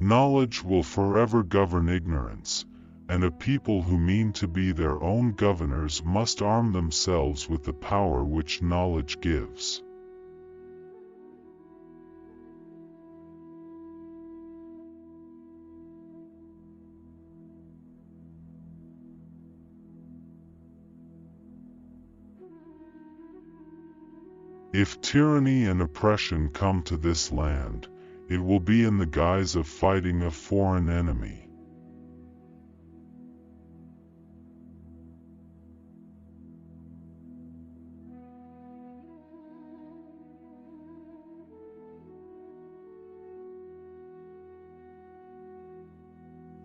Knowledge will forever govern ignorance, and a people who mean to be their own governors must arm themselves with the power which knowledge gives. If tyranny and oppression come to this land, it will be in the guise of fighting a foreign enemy.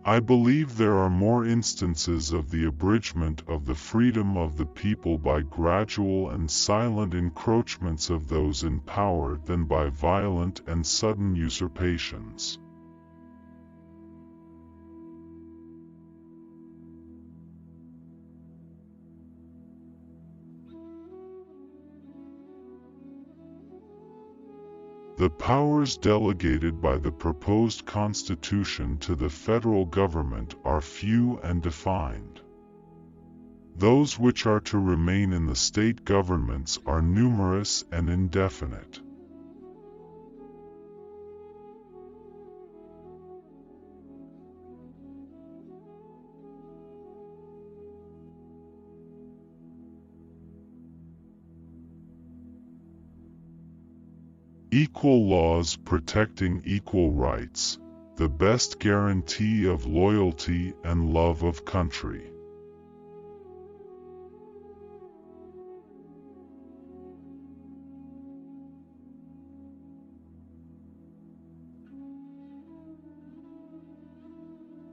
I believe there are more instances of the abridgment of the freedom of the people by gradual and silent encroachments of those in power than by violent and sudden usurpations. The powers delegated by the proposed Constitution to the federal government are few and defined. Those which are to remain in the state governments are numerous and indefinite. Equal laws protecting equal rights, the best guarantee of loyalty and love of country.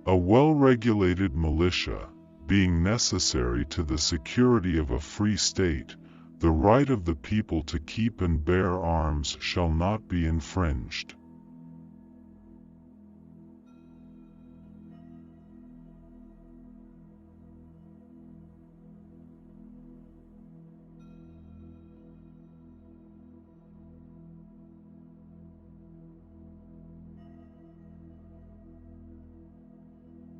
A well-regulated militia, being necessary to the security of a free state, the right of the people to keep and bear arms shall not be infringed.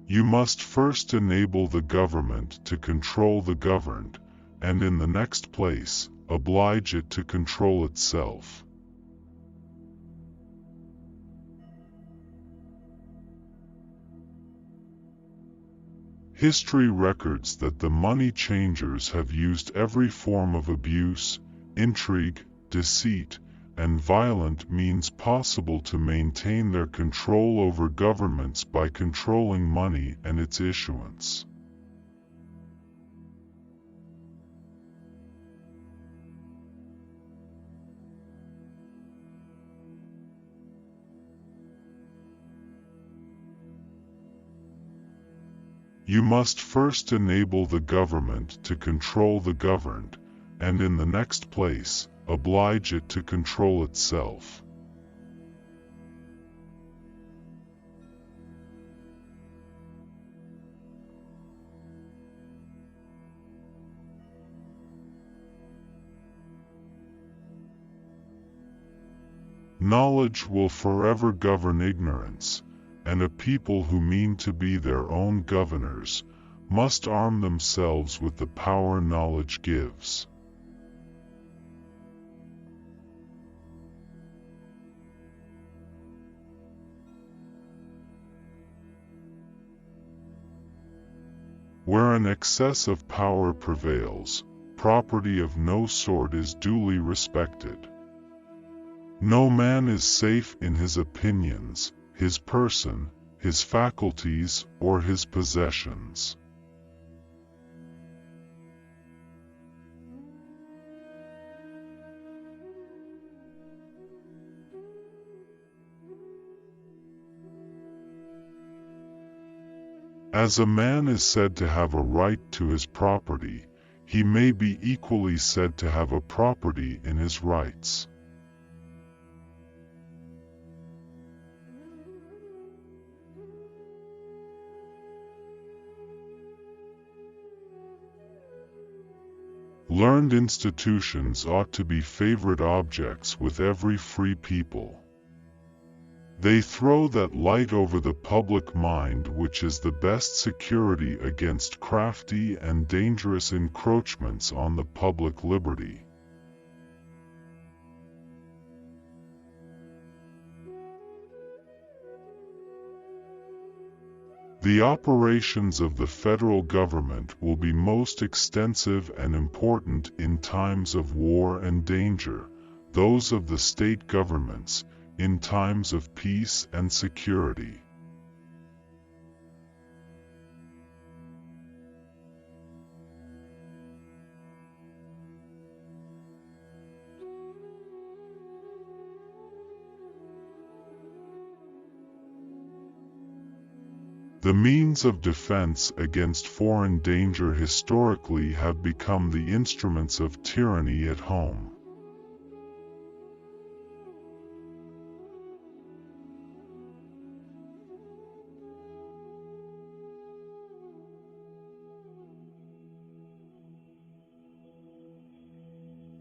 You must first enable the government to control the governed, and in the next place, oblige it to control itself. History records that the money changers have used every form of abuse, intrigue, deceit, and violent means possible to maintain their control over governments by controlling money and its issuance. You must first enable the government to control the governed, and in the next place, oblige it to control itself. Knowledge will forever govern ignorance, and a people who mean to be their own governors must arm themselves with the power knowledge gives. Where an excess of power prevails, property of no sort is duly respected. No man is safe in his opinions, his person, his faculties, or his possessions. As a man is said to have a right to his property, he may be equally said to have a property in his rights. Learned institutions ought to be favorite objects with every free people. They throw that light over the public mind which is the best security against crafty and dangerous encroachments on the public liberty. The operations of the federal government will be most extensive and important in times of war and danger, those of the state governments in times of peace and security. The means of defense against foreign danger historically have become the instruments of tyranny at home.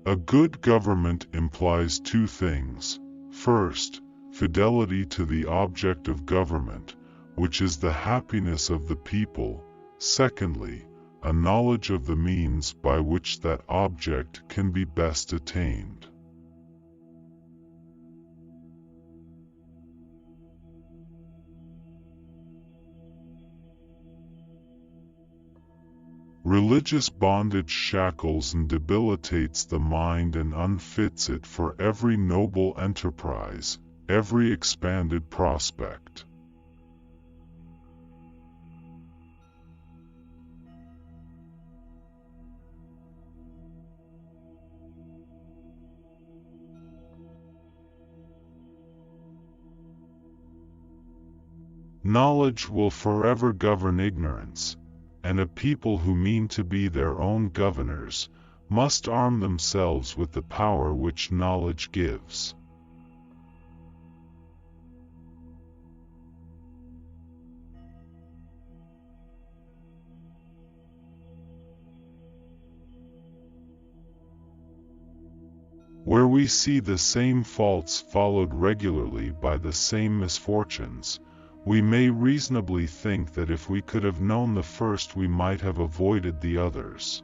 A good government implies two things. First, fidelity to the object of government, which is the happiness of the people. Secondly, a knowledge of the means by which that object can be best attained. Religious bondage shackles and debilitates the mind and unfits it for every noble enterprise, every expanded prospect. Knowledge will forever govern ignorance, and a people who mean to be their own governors must arm themselves with the power which knowledge gives. Where we see the same faults followed regularly by the same misfortunes, we may reasonably think that if we could have known the first we might have avoided the others.